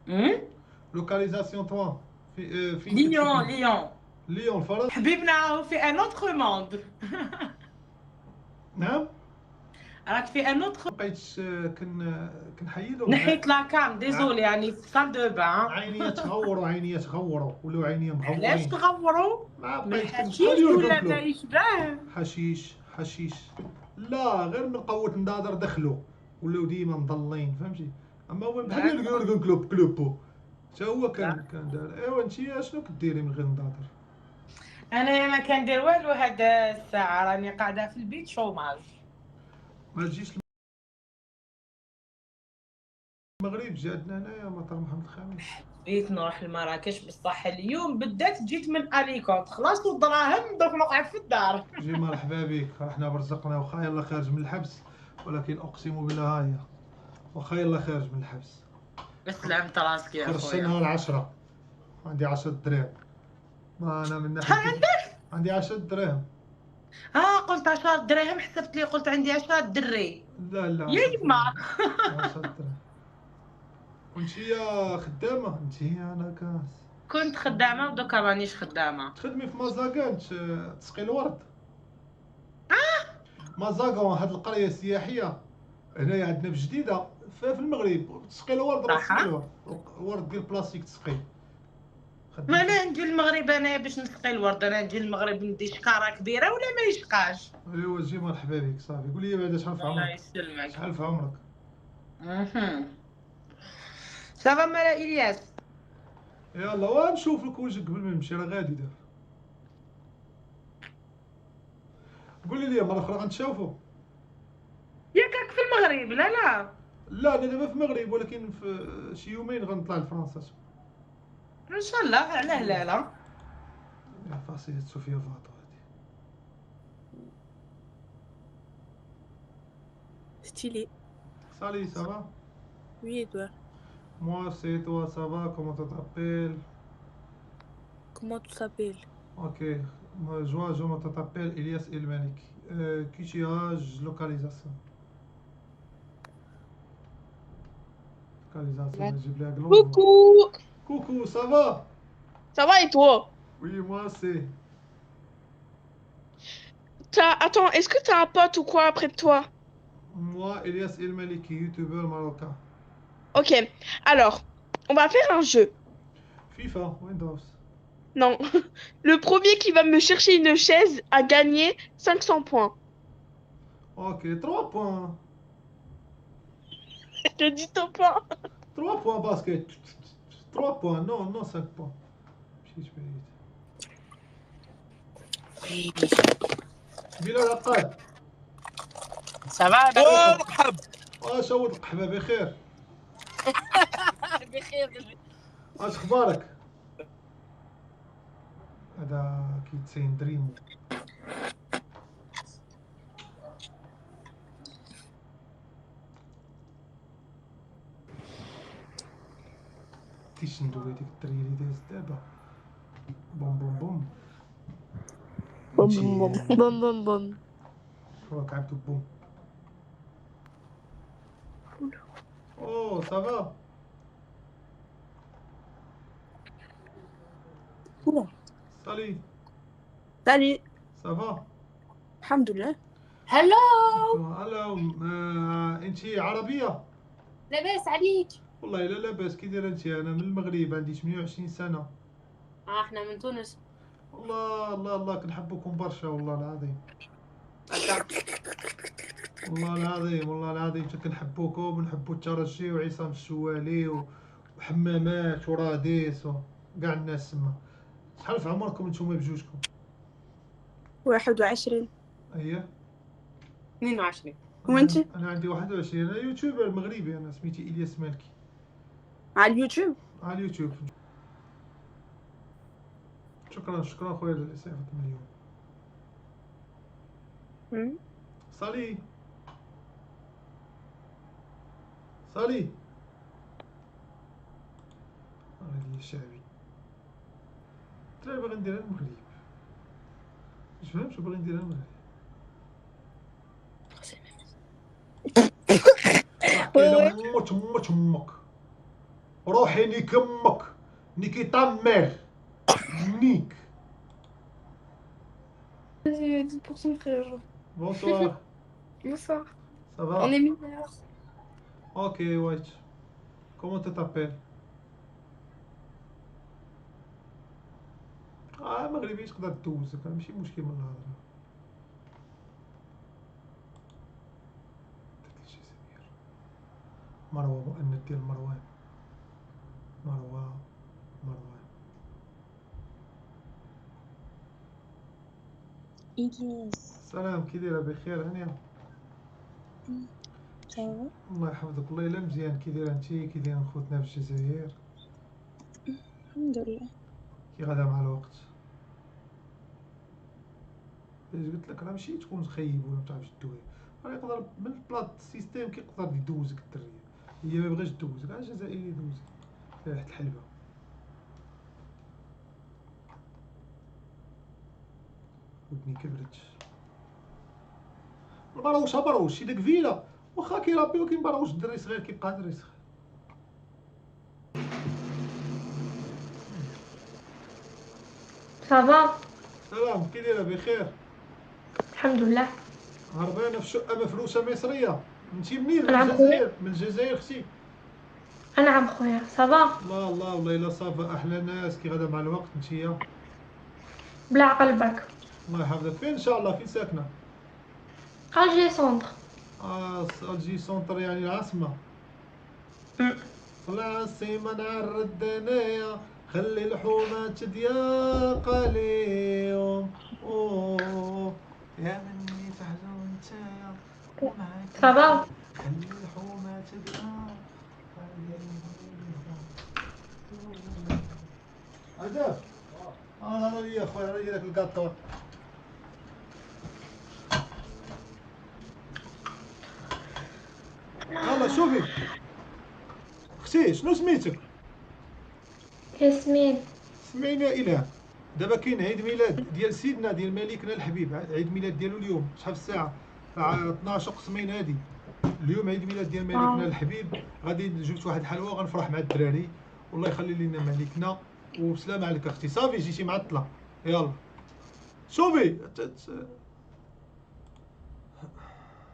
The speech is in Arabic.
أمم؟ لوكاليزاسيون توا فين ليون كتسكن؟ ليون. ليون الفرنسا. حبيبنا راهو في ان اوتر موند. نعم. راك في ان اوتر. مبقيتش كنحيدهم نحيت لاكام ديزولي يعني في سال دو بان. عينيا تغوروا، عينيا تغوروا، ولاو عينيا علاش مغورين. تغوروا؟ ما من بقيت بحال الحشيش يورجن ولا ما كلوب. يشبه؟ حشيش حشيش. لا غير من قوة النظر دخلوا، ولاو ديما مضلين فهمتي. اما هو بحال داكور. يورجن كلوب كلوبو. حتى هو لا كان دار. ايوا انتي شنو كديري من غير النظر؟ انا ما كندير والو هاد الساعه، راني قاعده في البيت شوماج. ما تجيش المغرب، جاتنا هنايا مطار محمد الخامس. بغيت نروح لمراكش بصح اليوم بالذات جيت من اليكونت خلصت الدراهم دوك نقعد في الدار. جي مرحبا بك، رحنا برزقنا واخا يلا خارج من الحبس، ولكن اقسم بالله هاهي واخا يلا خارج من الحبس. بسلامة راسك يا خويا. خرجتها العشرة، عندي 10 دراهم. ما انا من ناحية شحال كيف عندك؟ عندي 10 دراهم. قلت 10 دراهم حسبت لي قلت عندي 10 دري. لا لا يا 10 يما. دراهم. 10 دراهم. وانتيا خدامة؟ انتيا انا كاس كنت خدامه ودوكا مانيش خدامه. تخدمي في مازاكان تسقي الورد. مازاكون هاد القرية السياحية هنايا عندنا في جديدة في المغرب، تسقي الورد راه تسقي صح. الورد. ورد ديال بلاستيك تسقي. ما خدمتي؟ انا نجي المغرب انايا باش نسقي الورد، انا نجي المغرب ندي شكاره كبيره ولا ما يشقاش. ايوا جي مرحبا بك صافي. قول لي بعدا شحال في الله عمرك؟ يسلمك. شحال في عمرك؟ صافا مالا الياس. يلا ونشوف لك وجهك قبل ما نمشي، راه غادي دابا. قولي لي مرة أخرى غنتشافوا. ياك راك في المغرب؟ لا لا. لا أنا دابا في المغرب، ولكن في شي يومين غنطلع لفرنسا. ان شاء الله على هلاله. فاسيلة صوفيا فاطو هادي. Stylé. سالي سافا. Oui, et toi? Moi c'est toi, ça va, comment tu t'appelles? Comment tu t'appelles? Ok, moi je m'appelle Elias Elmalik. Qui tu as localisation. Localisation, j'ai blé à Glonzo. Coucou! Coucou, ça va? Ça va et toi? Oui, moi c'est. Attends, est-ce que t'as un pote ou quoi près de toi? Moi, Elias Elmaliki, youtubeur marocain. Ok, alors, on va faire un jeu. FIFA, Windows. Non, le premier qui va me chercher une chaise a gagné 500 points. Ok, 3 points. Je te dis ton point. 3 points basket. 3 points, non, non 5 points. مشيت بعيد. بلا العقاد. Ça va مرحب. اش هو القحبه بخير؟ بخير. اش اخبارك؟ هذا كيتسين دريمو. كيش ندوي ديك الدريري داز دابا. بوم بوم بوم. Bom, bom, bom. Bom, bom, bom. راك عبدو بوم. او سافا. Oula. سالي Salut. سافا. Alhamdoulilah. هلو. هلا. انتي عربيه؟ لاباس عليك؟ والله لا لاباس. كي دايره انتي؟ انا من المغرب، عندي 28 سنه. احنا من تونس. الله الله الله، كنحبكم برشا والله العظيم. والله العظيم والله العظيم كنحبوكم، ونحبو الترجي وعصام الشوالي وحمامات وراديس وكاع الناس تما. شحال في عمركم نتوما بجوجكم؟ 21. اييه. 22. وانت؟ انا عندي 21. انا يوتيوبر مغربي، انا سميتي الياس مالكي على اليوتيوب؟ على اليوتيوب. شكرا شكرا خويا لصيفط مليون. صالي صالي. غادي شعبي. ترى باغي نديرها المغرب، مش فهمتش باغي نديرها المغرب. راح Ouais, كاينه ouais. مو تمك. روحي نيك امك، نيكي طمير نيك. Vas-y, dis pour son frère. Bonsoir. Bonsoir. Ça va? On est mineurs. Ok, wesh. Comment tu t'appelles? مغربي تقدر دوزك، ماشي مشكل من الهضره. الجزائر. مروة، مؤنث ديال مروان. مروان. إلياس سلام، كي دايره؟ بخير هانيه؟ صافا الله يحفظك. والله الا مزيان. كي دايره انتي؟ كي دايرين خوتنا في الجزائر؟ الحمد لله. كي غادا مع الوقت؟ قلت لك راه ماشي تكون خايب ولا متعرفش دوي، راه يقدر من بلاط السيستيم كيقدر يدوزك الدريه. هي ما بغاش دوزك، راه الجزائري يدوزك ريحة الحلبة. ودني كبرت. البروش بروش شي داك فيلا واخا كيربيو كيبروش الدري صغير كيبقى دري صغير. صافا سلام، كي دايره؟ بخير الحمد لله. هربانه في شقه مفروشه مصريه. انتي منين؟ من نعم الجزائر؟ من الجزائر اختي؟ نعم خويا صافا. الله والله الا صافا. احلى ناس. كي غادا مع الوقت نتيا؟ بلا قلبك. الله يحفظك. فين ان شاء الله؟ فين ساكنه؟ اجي سونتر. الجي سونتر يعني العاصمه. العاصمه نعرض انايا، خلي الحومه تضيق عليهم. اوه يا مني تحزن نتايا ومعاك صافا خلي الحومه تضيق عليهم. عزاف انا ليا خويا، راه داك الكاطور. يلا شوفي اختي، شنو سميتك؟ ياسمين. سمعيني يا إله، دابا كاين عيد ميلاد ديال سيدنا ديال ملكنا الحبيب، عيد ميلاد ديالو اليوم. شحال في الساعة؟ 12 قسمين هادي. اليوم عيد ميلاد ديال ملكنا الحبيب. غادي جبت واحد الحلوى غنفرح مع الدراري. والله يخلي لينا ملكنا. وبسلامة عليك اختي. صافي جيتي معطلة. يلا شوفي